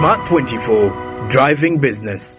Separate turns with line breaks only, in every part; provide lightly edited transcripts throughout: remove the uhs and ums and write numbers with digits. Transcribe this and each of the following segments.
Smart 24, driving business.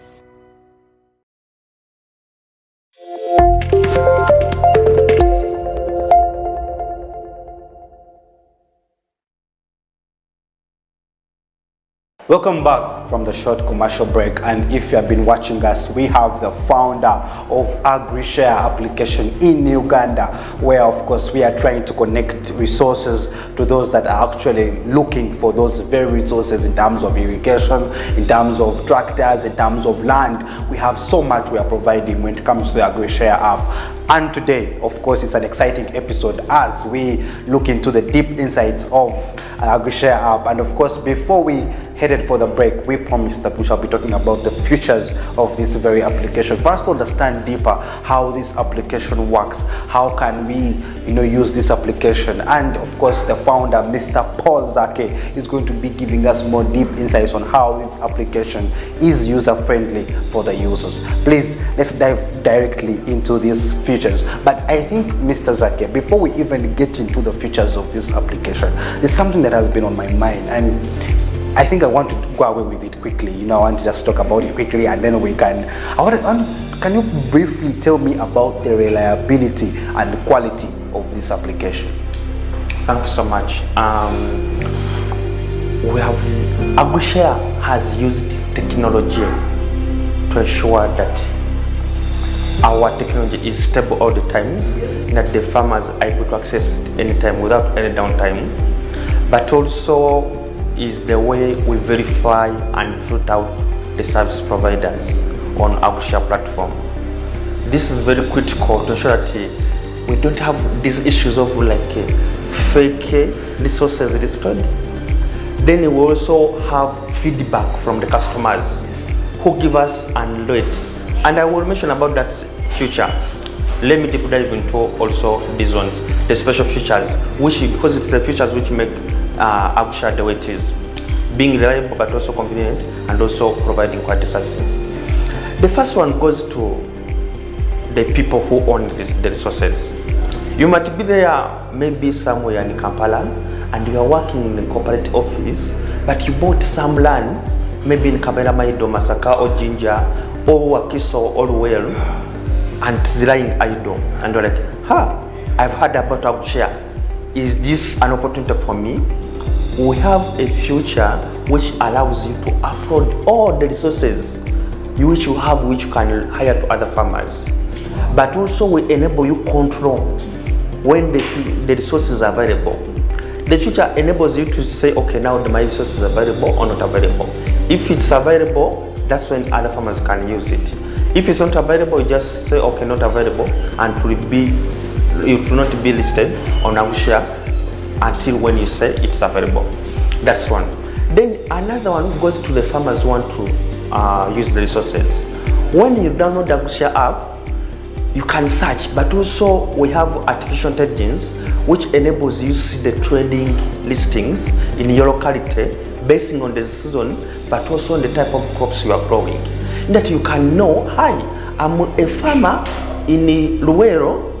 Welcome back from the short commercial break, and if you have been watching us, we have the founder of Agri-Share application in Uganda, where of course we are trying to connect resources to those that are actually looking for those very resources in terms of irrigation, in terms of tractors, in terms of land. We have so much we are providing when it comes to the Agri-Share app. And today, of course, it's an exciting episode as we look into the deep insights of Agri-Share app. And of course, before we headed for the break, we promised that we shall be talking about the futures of this very application. For us to understand deeper how this application works, how can we use this application, and of course the founder, Mr. Paul Zake, is going to be giving us more deep insights on how this application is user-friendly for the users. Please, let's dive directly into these features. But I think, Mr. Zake, before we even get into the features of this application, there's something that has been on my mind, and I think I want to go away with it quickly. I want to just talk about it quickly, and then we can. Can you briefly tell me about the reliability and the quality of this application?
Thank you so much. We have Agri-Share has used technology to ensure that our technology is stable all the times, that the farmers are able to access it anytime without any downtime, but also is the way we verify and filter out the service providers on Agri-Share platform. This is very critical to ensure that we don't have these issues of fake resources listed. Then we also have feedback from the customers who give us an alert. And I will mention about that future. Let me deep dive into also these ones, the special features, because it's the features which make Agri-Share the way it is, being reliable but also convenient, and also providing quality services. The first one goes to the people who own the resources. You might be there, maybe somewhere in Kampala, and you are working in a corporate office, but you bought some land, maybe in Kabera Maido, Masaka, or Jinja, or Wakiso, or Well, and it's lying idle, and you're like, I've heard about Agri-Share. Is this an opportunity for me? We have a feature which allows you to upload all the resources which you have, which you can hire to other farmers. But also we enable you control when the resources are available. The feature enables you to say, okay, now my resources are available or not available. If it's available, that's when other farmers can use it. If it's not available, you just say, okay, not available, and it will not be listed on Agri-Share until when you say it's available. That's one. Then another one goes to the farmers who want to use the resources. When you download the Agri-Share app, you can search, but also we have artificial intelligence which enables you to see the trading listings in your locality based on the season, but also on the type of crops you are growing. That you can know, hi, I'm a farmer in Luwero,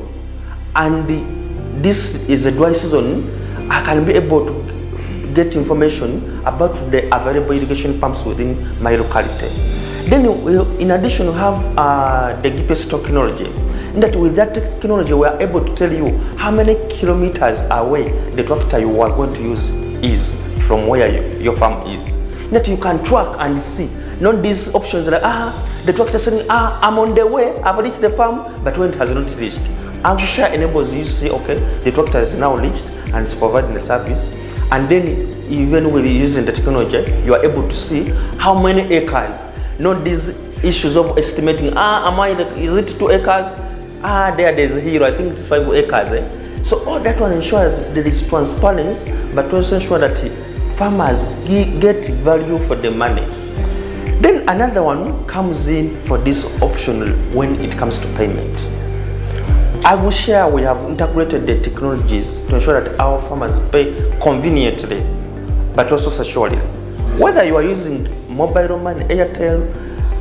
and this is a dry season. I can be able to get information about the available irrigation pumps within my locality. Then in addition, we have the GPS technology. That with that technology, we are able to tell you how many kilometers away the tractor you are going to use is from where your farm is. That you can track and see. Not these options like, the tractor saying, I'm on the way, I've reached the farm, but when it has not reached. Agri-Share enables you to say, okay, the tractor is now reached and is providing the service. And then even with using the technology, you are able to see how many acres. Not these issues of estimating, is it 2 acres? There's a hero, I think it's 5 acres. So all that one ensures there is transparency, but also ensure that farmers get value for the money. Then another one comes in for this optional when it comes to payment. Agri-Share, we have integrated the technologies to ensure that our farmers pay conveniently, but also securely. Whether you are using mobile money, Airtel,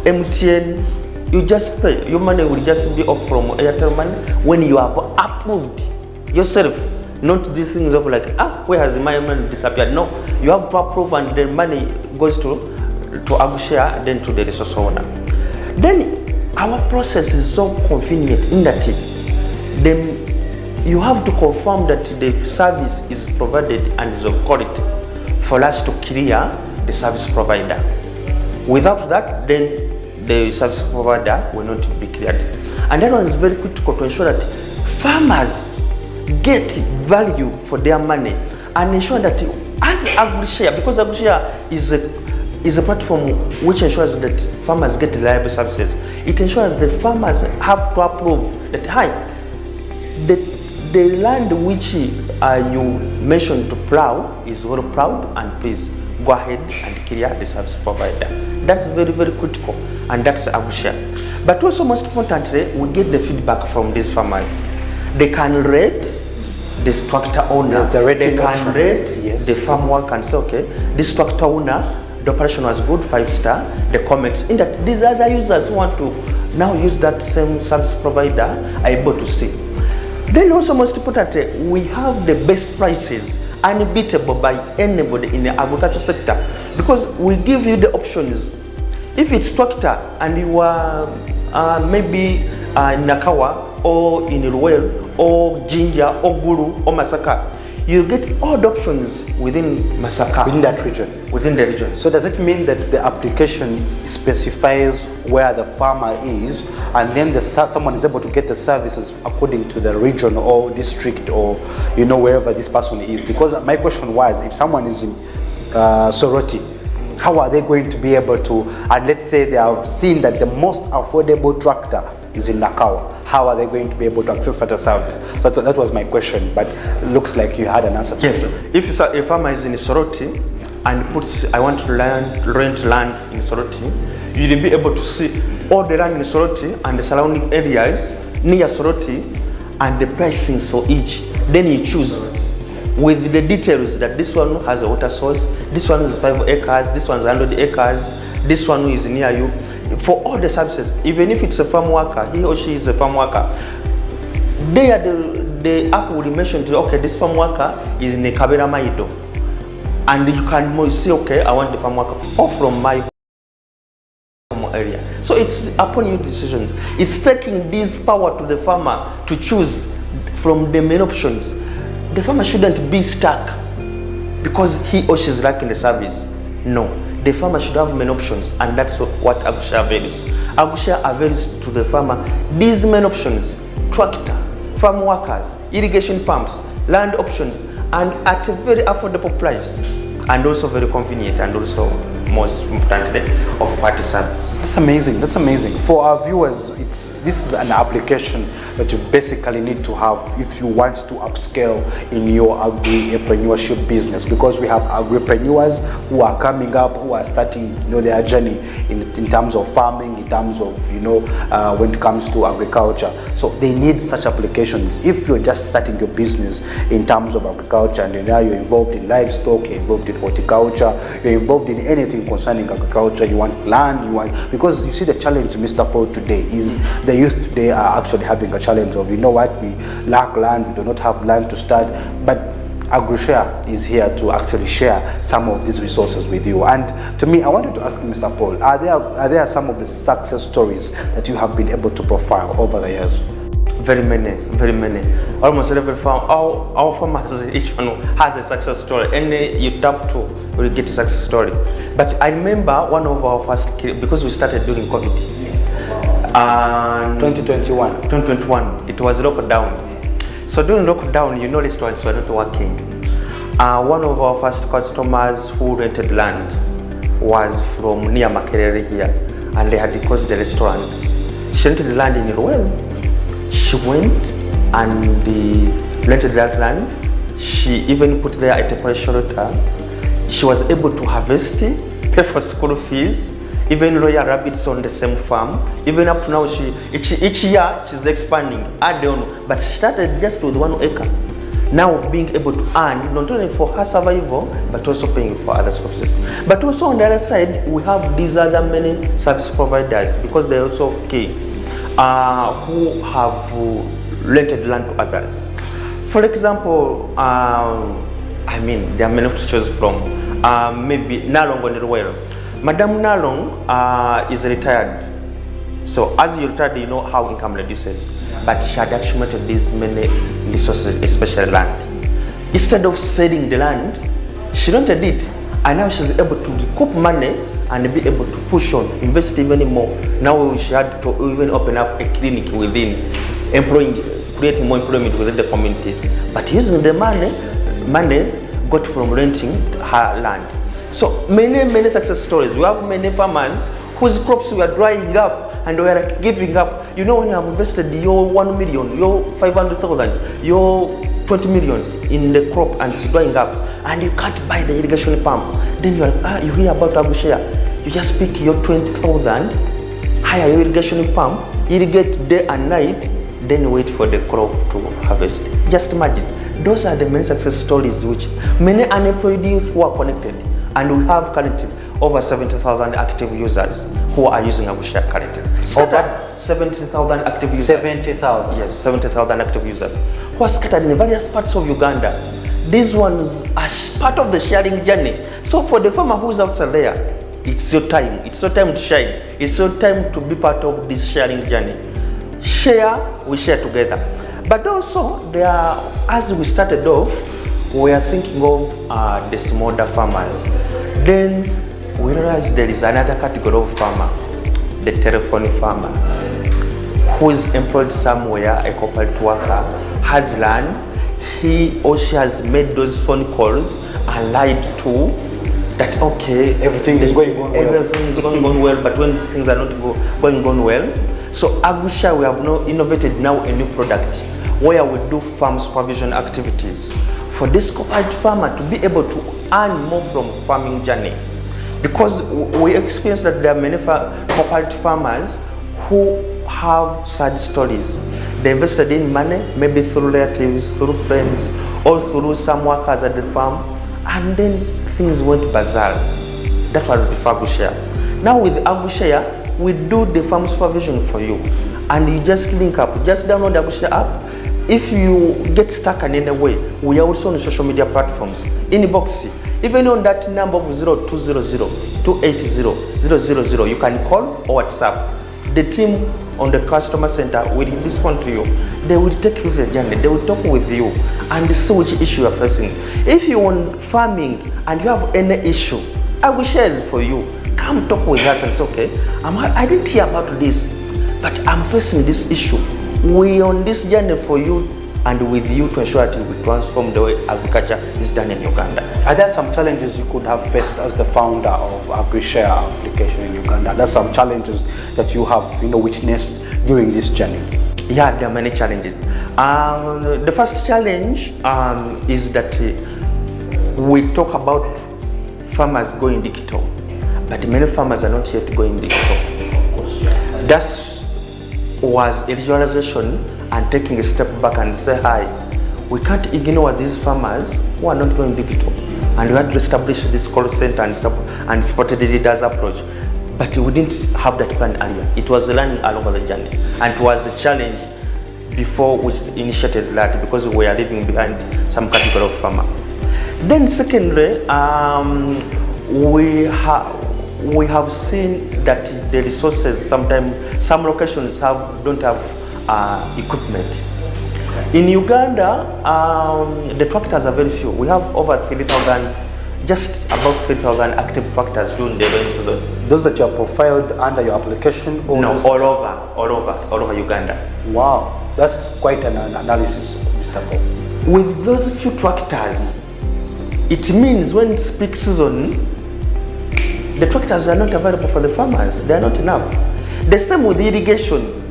MTN, you just pay. Your money will just be off from Airtel money when you have approved yourself. Not these things of like, where has my money disappeared? No, you have to approve and the money goes to to Agri-Share, then to the resource owner. Then our process is so convenient in that then you have to confirm that the service is provided and is of quality for us to clear the service provider. Without that, then the service provider will not be cleared. And that one is very critical to ensure that farmers get value for their money and ensure that as Agri-Share, because Agri-Share is a platform which ensures that farmers get reliable services, it ensures that farmers have to approve that, hi, the land which you mentioned to plow is well plowed, and please go ahead and clear the service provider. That's very, very critical, and that's Agri-Share. But also, most importantly, we get the feedback from these farmers. They can rate the tractor owner.
Yes,
they can rate the farm work and say, okay, this tractor owner, the operation was good, 5-star. The comments in that these other users who want to now use that same service provider are able to see. Then also, most importantly, we have the best prices, unbeatable by anybody in the agriculture sector, because we give you the options. If it's tractor and you are maybe in Nakawa or in Ruel or Jinja or Guru or Masaka, you get all the options within Masaka.
Within that region.
Within the region.
So does it mean that the application specifies where the farmer is, and then someone is able to get the services according to the region or district or wherever this person is? Because my question was, if someone is in Soroti, how are they going to be able to, and let's say they have seen that the most affordable tractor is in Nakawa, how are they going to be able to access such a service? So that was my question, but it looks like you had an answer to
yes.
it.
If a farmer is in Soroti and puts, I want to rent land in Soroti, you'll be able to see all the land in Soroti and the surrounding areas near Soroti and the pricings for each. Then you choose with the details that this one has a water source, this one is 5 acres, this one is 100 acres, this one is near you. For all the services, even if it's a farm worker, he or she is a farm worker, the app will mention to you, okay, this farm worker is in Kabera Maido. And you can see, okay, I want the farm worker from my area. So it's upon your decisions. It's taking this power to the farmer to choose from the main options. The farmer shouldn't be stuck because he or she is lacking the service. No, the farmer should have many options, and that's what Agri-Share values. Agri-Share avails to the farmer these main options: tractor, farm workers, irrigation pumps, land options, and at a very affordable price, and also very convenient, and also most importantly of quality service.
That's amazing. That's amazing. For our viewers, this is an application that you basically need to have if you want to upscale in your agri-entrepreneurship business, because we have agripreneurs who are coming up, who are starting their journey in terms of farming, in terms of when it comes to agriculture. So they need such applications. If you're just starting your business in terms of agriculture and now you're involved in livestock, you're involved in horticulture, you're involved in anything concerning agriculture, you want land, because you see the challenge, Mr. Paul, today is the youth today are actually having a challenge of, we lack land, we do not have land to start, but Agri-Share is here to actually share some of these resources with you. And to me, I wanted to ask Mr. Paul, are there some of the success stories that you have been able to profile over the years?
Very many. Almost every farm, our farmers, each one has a success story. Any you tap to, will get a success story. But I remember one of our first, because we started during COVID. 2021, it was lockdown. So during lockdown, restaurants were not working. One of our first customers who rented land was from near Makerere here, and they had closed the restaurants. She rented the land in Ruel. She went and rented that land. She even put there a temporary shelter. She was able to harvest, pay for school fees, even royal rabbits on the same farm. Even up to now, each year she's expanding. I don't know, but she started just with 1 acre. Now being able to earn not only for her survival, but also paying for other services. But also on the other side, we have these other many service providers, because they're also key, who have rented land to others. For example, there are many to choose from. Maybe Nalongo Nirwero. Madam Nalong is retired. So as you retired, you know how income reduces. But she had accumulated these many resources, especially land. Instead of selling the land, she rented it. And now she's able to recoup money and be able to push on, invest even more. Now she had to even open up a clinic within, creating more employment within the communities. But using the money got from renting her land. So many success stories. We have many farmers whose crops were drying up and were giving up. You know, when you have invested your 1 million, your 500,000, your 20 million in the crop and it's drying up, and you can't buy the irrigation pump, then you're like, you hear about Agri-Share. You just pick your 20,000, hire your irrigation pump, irrigate day and night, then wait for the crop to harvest. Just imagine. Those are the many success stories which many unemployed youth who are connected, and we have currently over 70,000 active users who are using Agri-Share currently. Over 70,000 active users.
70,000?
Yes, 70,000 active users who are scattered in various parts of Uganda. These ones are part of the sharing journey. So for the farmer who's outside there, it's your time. It's your time to shine. It's your time to be part of this sharing journey. Share, we share together. But also, as we started off, we are thinking of the smaller farmers. Then we realized there is another category of farmer, the telephone farmer, who is employed somewhere, a corporate worker, has land, he or she has made those phone calls and lied to that, okay,
everything is going on well.
Everything is going on well, but when things are not going on well. So Agri-Share, we have now innovated now a new product where we do farm supervision activities for this corporate farmer to be able to earn more from farming journey. Because we experience that there are many corporate farmers who have sad stories. They invested in money, maybe through relatives, through friends, or through some workers at the farm, and then things went bizarre. That was before Agri-Share. Now with Agri-Share, we do the farm supervision for you, and you just link up, just download the Agri-Share app. If you get stuck in any way, we are also on social media platforms. Inbox, even on that number of 0200-280-000, you can call or WhatsApp. The team on the customer center will respond to you. They will take you through the journey. They will talk with you and see which issue you are facing. If you want farming and you have any issue, Agri-Share is for you. Come talk with us and say, okay, I didn't hear about this, but I'm facing this issue. We are on this journey for you and with you to ensure that you will transform the way agriculture is done in Uganda.
Are there some challenges you could have faced as the founder of Agri-Share application in Uganda? There's some challenges that you have witnessed during this journey.
Yeah, there are many challenges. The first challenge is that we talk about farmers going digital, but many farmers are not yet going digital. Of course, yeah. That was a realization and taking a step back and say, hi, we can't ignore these farmers who are not going digital. And we had to establish this call center and supported the leaders approach. But we didn't have that plan earlier. It was learning along the journey. And it was a challenge before we initiated that, because we are leaving behind some category of farmer. Then secondly, we have seen that the resources, sometimes some locations don't have equipment. In Uganda, the tractors are very few. We have over 3,000, just about 3,000 active tractors during the rainy season.
Those that you have profiled under your application? Or
no, all over Uganda.
Wow, that's quite an analysis, Mr. Paul.
With those few tractors, it means when it's peak season, the tractors are not available for the farmers. They are not enough. The same with irrigation.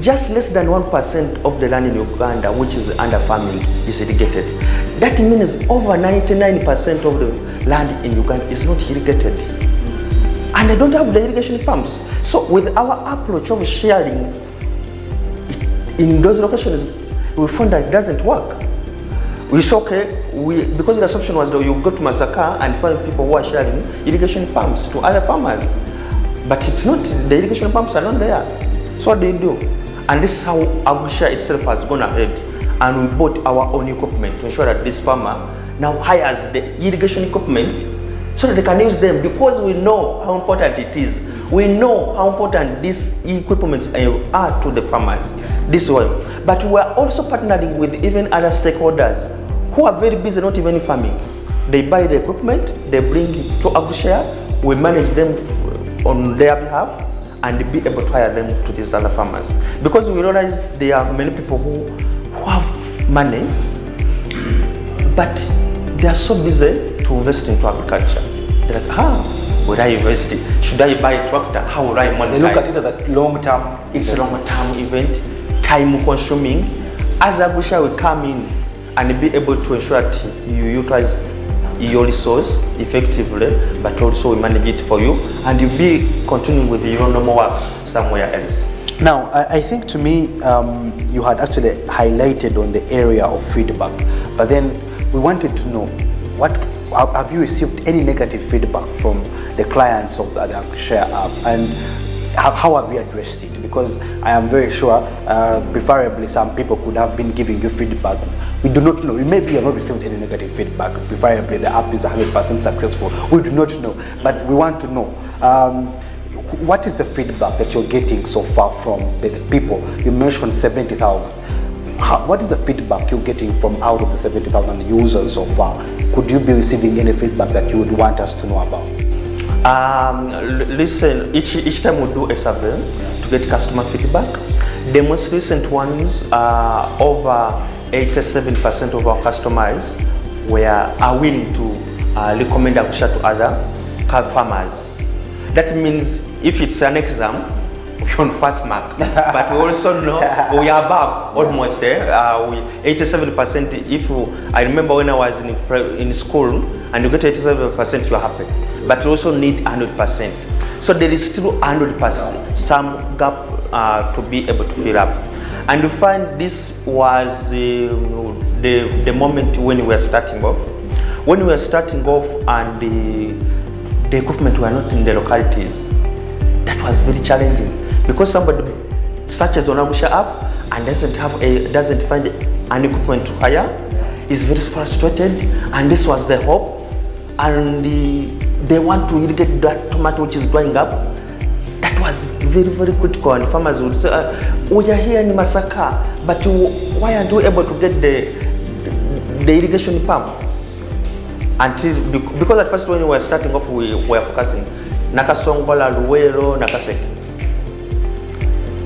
Just less than 1% of the land in Uganda, which is under farming, is irrigated. That means over 99% of the land in Uganda is not irrigated. And they don't have the irrigation pumps. So with our approach of sharing in those locations, we found that it doesn't work. We said, okay, because the assumption was that you go to Masaka and find people who are sharing irrigation pumps to other farmers. But it's not, the irrigation pumps are not there. So what do you do? And this is how Agri-Share itself has gone ahead. And we bought our own equipment to ensure that this farmer now hires the irrigation equipment so that they can use them, because we know how important it is. We know how important these equipments are to the farmers. This way. But we are also partnering with even other stakeholders who are very busy, not even farming. They buy the equipment, they bring it to Agri-Share, we manage them on their behalf, and be able to hire them to these other farmers. Because we realize there are many people who have money, but they are so busy to invest into agriculture. They're like, would I invest? Should I buy a tractor? How would I monetize?
They look at it as a long-term.
It's a long-term event, time-consuming. As Agri-Share will come in and be able to ensure that you utilize your resource effectively, but also we manage it for you, and you be continuing with your normal work somewhere else.
Now, I think to me, you had actually highlighted on the area of feedback, but then we wanted to know, what have you received any negative feedback from the clients of the Agri-Share app, and how have you addressed it? Because I am very sure, preferably some people could have been giving you feedback. We do not know. Maybe you have not received any negative feedback. Preferably the app is 100% successful. We do not know, but we want to know. What is the feedback that you're getting so far from the people? You mentioned 70,000. What is the feedback you're getting from out of the 70,000 users so far? Could you be receiving any feedback that you would want us to know about?
Listen, each time we do a survey to get customer feedback. The most recent ones are over 87% of our customers are willing to recommend Agri-Share to other farmers. That means if it's an exam, we don't pass mark, but we also know we are above almost there. 87%. I remember when I was in school, and you get 87%, you are happy. But you also need 100%. So there is still 100%, some gap to be able to fill up. And you find this was the moment when we were starting off. When we were starting off and the equipment were not in the localities, that was very challenging. Because somebody searches on Agri-Share app and doesn't find an equipment to hire, is very frustrated, and this was the hope. And they want to irrigate that tomato which is growing up. That was very, very critical, and farmers would say, we are here in Masaka, but why aren't we able to get the irrigation pump? Because at first when we were starting off, we were focusing Nakasongola, Luwero, Nakaseke.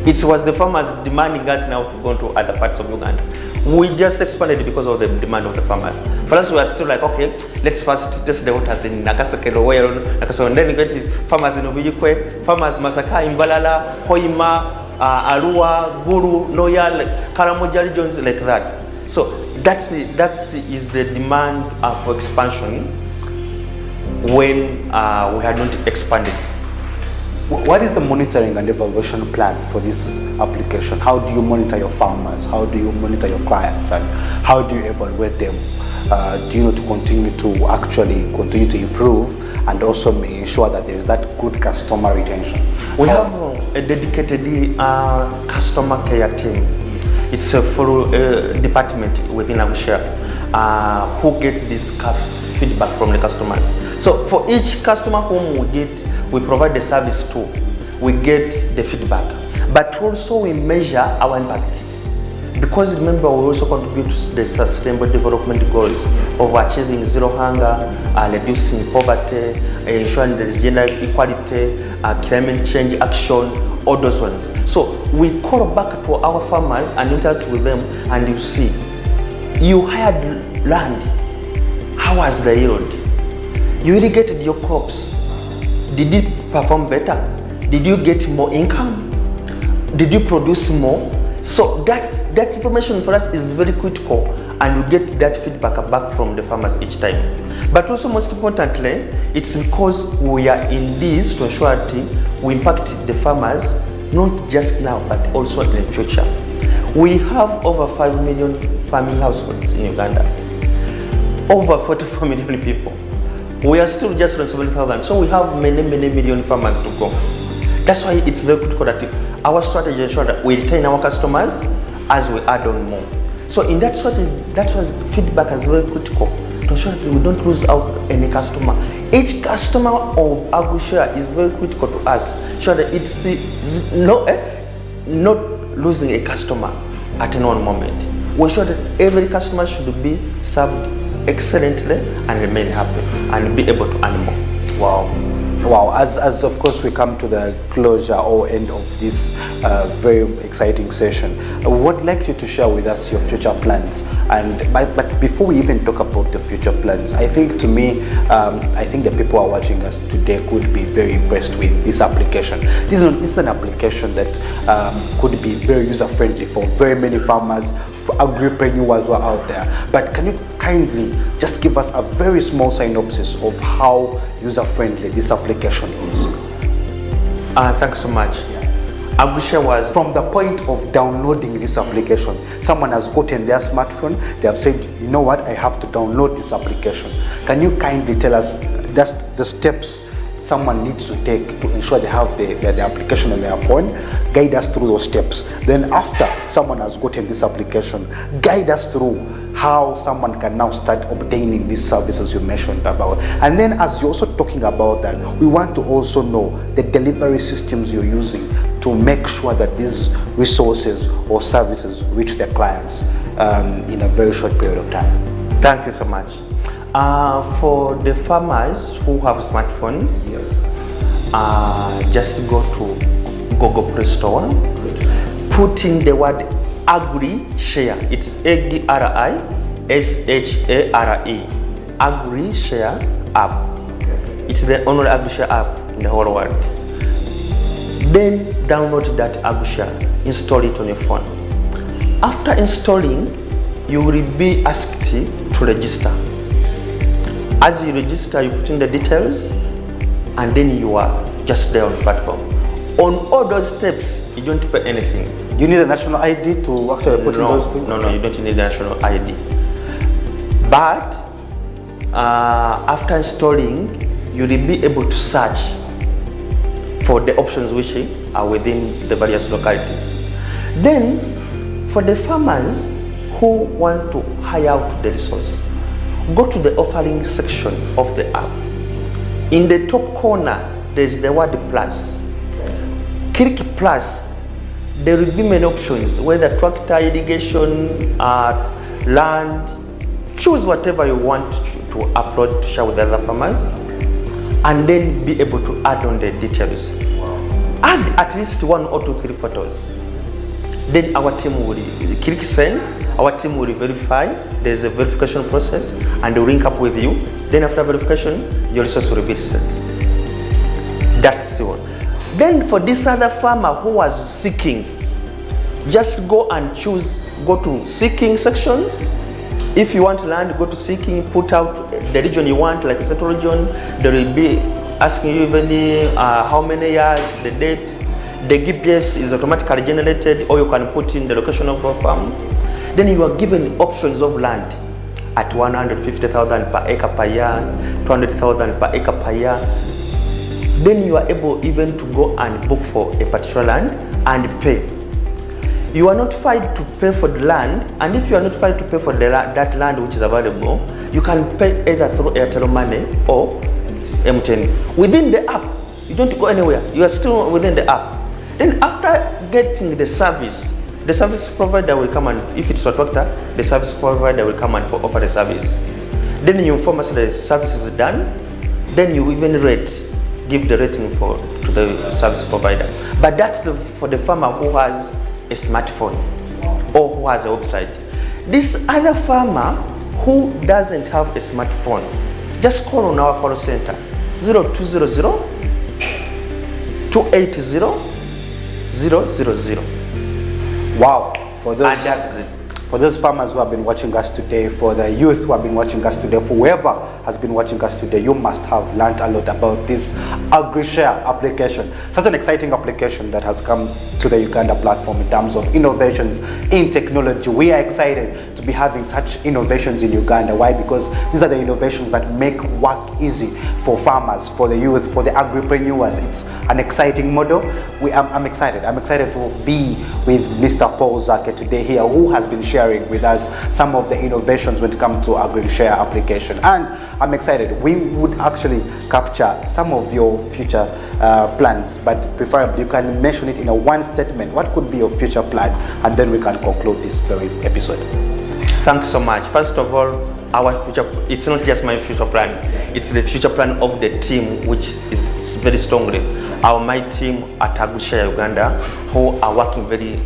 It was the farmers demanding us now to go to other parts of Uganda. We just expanded because of the demand of the farmers. For us, we were still like, okay, let's first test the waters in Nakaseke, Luwero, Nakasongola. Then we get to farmers in Ubijikwe, farmers Masaka, Imbalala, Hoima, Arua, Guru, Loya, Karamoja regions, like that. So that is the demand for expansion when we had not expanded.
What is the monitoring and evaluation plan for this application? How do you monitor your farmers? How do you monitor your clients? And how do you evaluate them? Do you know to continue to improve and also ensure that there is that good customer retention?
We have a dedicated customer care team. It's a full department within Agri-Share who get this feedback from the customers. So for each customer whom we provide the service to, we get the feedback. But also we measure our impact. Because remember, we also contribute to the sustainable development goals of achieving zero hunger, reducing poverty, ensuring there is gender equality, climate change action, all those ones. So we call back to our farmers and interact with them, and you see, you hired land. How was the yield? You irrigated your crops. Did it perform better? Did you get more income? Did you produce more? So that information for us is very critical, and we get that feedback back from the farmers each time. But also most importantly, it's because we are in this to ensure that we impact the farmers, not just now, but also in the future. We have over 5 million farming households in Uganda. Over 44 million people. We are still just on 70,000, so we have many million farmers to go. That's why it's very critical that our strategy ensures that we retain our customers as we add on more. So in that strategy, that was feedback is very critical to ensure that we don't lose out any customer. Each customer of Agri-Share is very critical to us, so that it's not losing a customer at any one moment. We ensure that every customer should be served excellently and remain happy and be able to earn more.
Wow. Wow, as of course we come to the closure or end of this very exciting session, I would like you to share with us your future plans. But before we even talk about the future plans, I think to me, I think the people who are watching us today could be very impressed with this application. This is an application that could be very user-friendly for very many farmers, for agripreneurs who are out there. But can you kindly just give us a very small synopsis of how user-friendly this application is?
Thanks so much. Agri-Share was...
From the point of downloading this application, someone has gotten their smartphone, they have said, you know what, I have to download this application. Can you kindly tell us just the steps someone needs to take to ensure they have the application on their phone? Guide us through those steps. Then after someone has gotten this application, guide us through how someone can now start obtaining these services you mentioned about. And then as you're also talking about that, we want to also know the delivery systems you're using to make sure that these resources or services reach their clients in a very short period of time.
Thank you so much. For the farmers who have smartphones,
Yes.
Just go to Google Play Store, put in the word Agri-Share. It's Agri-Share, Agri-Share app. It's the only Agri-Share app in the whole world. Then download that Agri-Share, install it on your phone. After installing, you will be asked to register. As you register, you put in the details, and then you are just there on the platform. On all those steps, you don't pay anything.
You need a national ID to actually put in those things?
No, you don't need a national ID. But after installing, you will be able to search for the options which are within the various localities. Then, for the farmers who want to hire out the resource, go to the offering section of the app. In the top corner, there's the word plus. Click plus. There will be many options, whether tractor, irrigation, land. Choose whatever you want to upload to share with other farmers, and then be able to add on the details. Add at least 1 or 2, 3 photos. Then our team will click send. Our team will verify. There's a verification process, and they will link up with you. Then after verification, your resource will be listed. That's the one. Then for this other farmer who was seeking, just go and choose, go to seeking section. If you want land, go to seeking, put out the region you want, like a central region. They will be asking you even how many years, the date. The GPS is automatically generated, or you can put in the location of your farm. Then you are given options of land at 150,000 per acre per year, 200,000 per acre per year. Then you are able even to go and book for a particular land and pay. You are notified to pay for the land, and if you are notified to pay for that land which is available, you can pay either through Airtel Money or MTN. Within the app, you don't go anywhere. You are still within the app. Then after getting the service provider will come, and if it's a tractor, the service provider will come and offer the service. Then you inform us the service is done. Then you even give the rating to the service provider. But that's for the farmer who has a smartphone or who has a website. This other farmer who doesn't have a smartphone, just call on our call center 0200 280 000.
Wow.
And that's it.
For those farmers who have been watching us today, for the youth who have been watching us today, for whoever has been watching us today, you must have learned a lot about this Agri-Share application. Such an exciting application that has come to the Uganda platform in terms of innovations in technology. We are excited to be having such innovations in Uganda. Why? Because these are the innovations that make work easy for farmers, for the youth, for the agripreneurs. It's an exciting model. I'm excited. I'm excited to be with Mr. Paul Zake today here, who has been sharing with us some of the innovations when it comes to Agri-Share application. And I'm excited. We would actually capture some of your future plans, but preferably you can mention it in a one statement. What could be your future plan? And then we can conclude this very episode.
Thanks so much. First of all, our future, it's not just my future plan, it's the future plan of the team, which is very strongly. My team at Agri-Share Uganda, who are working very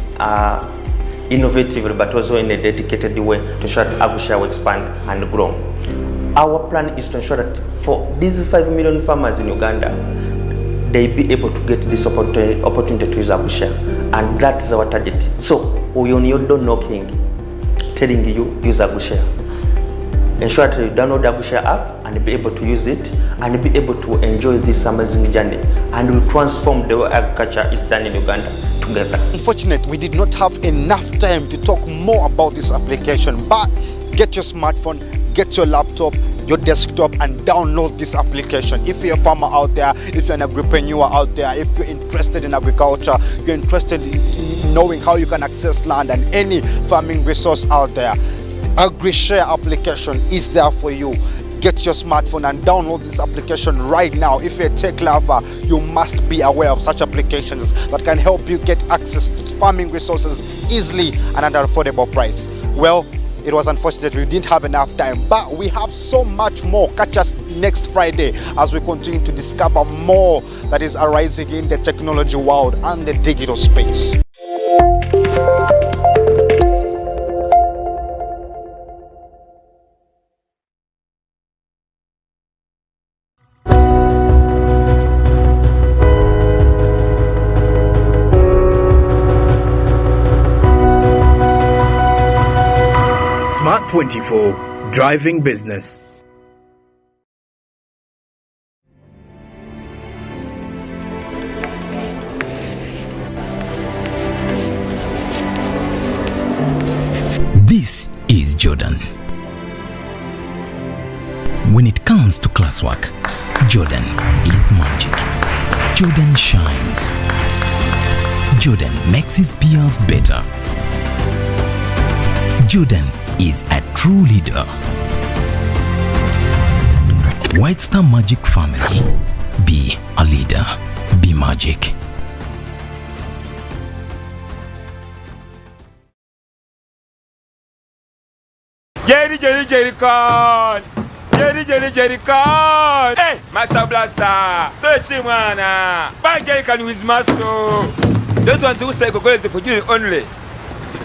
innovatively, but also in a dedicated way to ensure that Agri-Share will expand and grow. Our plan is to ensure that for these 5 million farmers in Uganda, they be able to get this opportunity to use Agri-Share, and that is our target. So we on your door knocking, telling you use Agri-Share. Ensure that you download the Agri-Share app and be able to use it and be able to enjoy this amazing journey, and we transform the way agriculture is done in Uganda together.
Unfortunately, we did not have enough time to talk more about this application, but get your smartphone, get your laptop, your desktop, and download this application. If you're a farmer out there, if you're an agripreneur out there, if you're interested in agriculture, you're interested in knowing how you can access land and any farming resource out there, Agri-Share application is there for you. Get your smartphone and download this application right now. If you're a tech lover, you must be aware of such applications that can help you get access to farming resources easily and at an affordable price. Well, it was unfortunate we didn't have enough time, but we have so much more. Catch us next Friday as we continue to discover more that is arising in the technology world and the digital space.
Smart 24, driving business.
This is Jordan. When it comes to classwork, Jordan is magic. Jordan shines. Jordan makes his peers better. Jordan is a true leader. White Star Magic family, be a leader, be magic.
Jerry con. Jerry con. Hey, Master Blaster. Touch him, man. Buy Jerry con with muscle. Those ones who say go is for you only.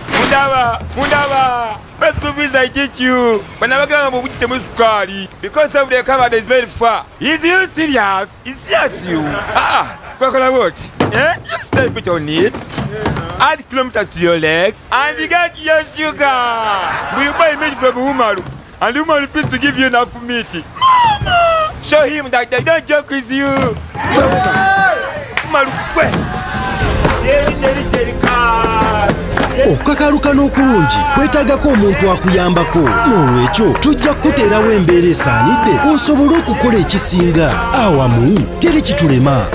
Mundava. Best group is I teach you. But never come up with the muscari. Because of the cover that is very far. Is you serious? It's yes you. What? Yeah? You step it on it. Add kilometers to your legs. And you get your sugar. We buy meat from Umaru. And Umaru refused to give you enough meat. Mama! Show him that they don't joke with you. Umaru, Jerry card.
Okukakaluka n'okulungi kwetaagako omuntu akuyambako, n'olwekyo tujja kukuteerawo embeera esaanidde osobole okukola ekisinga. Awamu teri kitulema.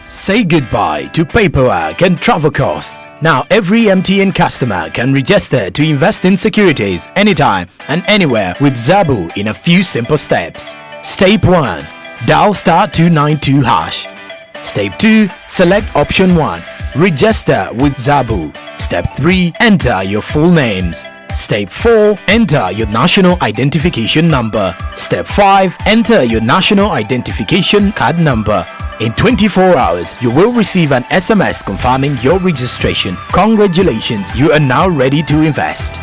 Say goodbye to paperwork and travel costs. Now every MTN customer can register to invest in securities anytime and anywhere with Zabu in a few simple steps. Step 1. Dial *292#. Step 2. Select option 1. Register with Zabu. Step 3. Enter your full names. Step 4. Enter your national identification number. Step 5. Enter your national identification card number. In 24 hours, you will receive an SMS confirming your registration. Congratulations, you are now ready to invest.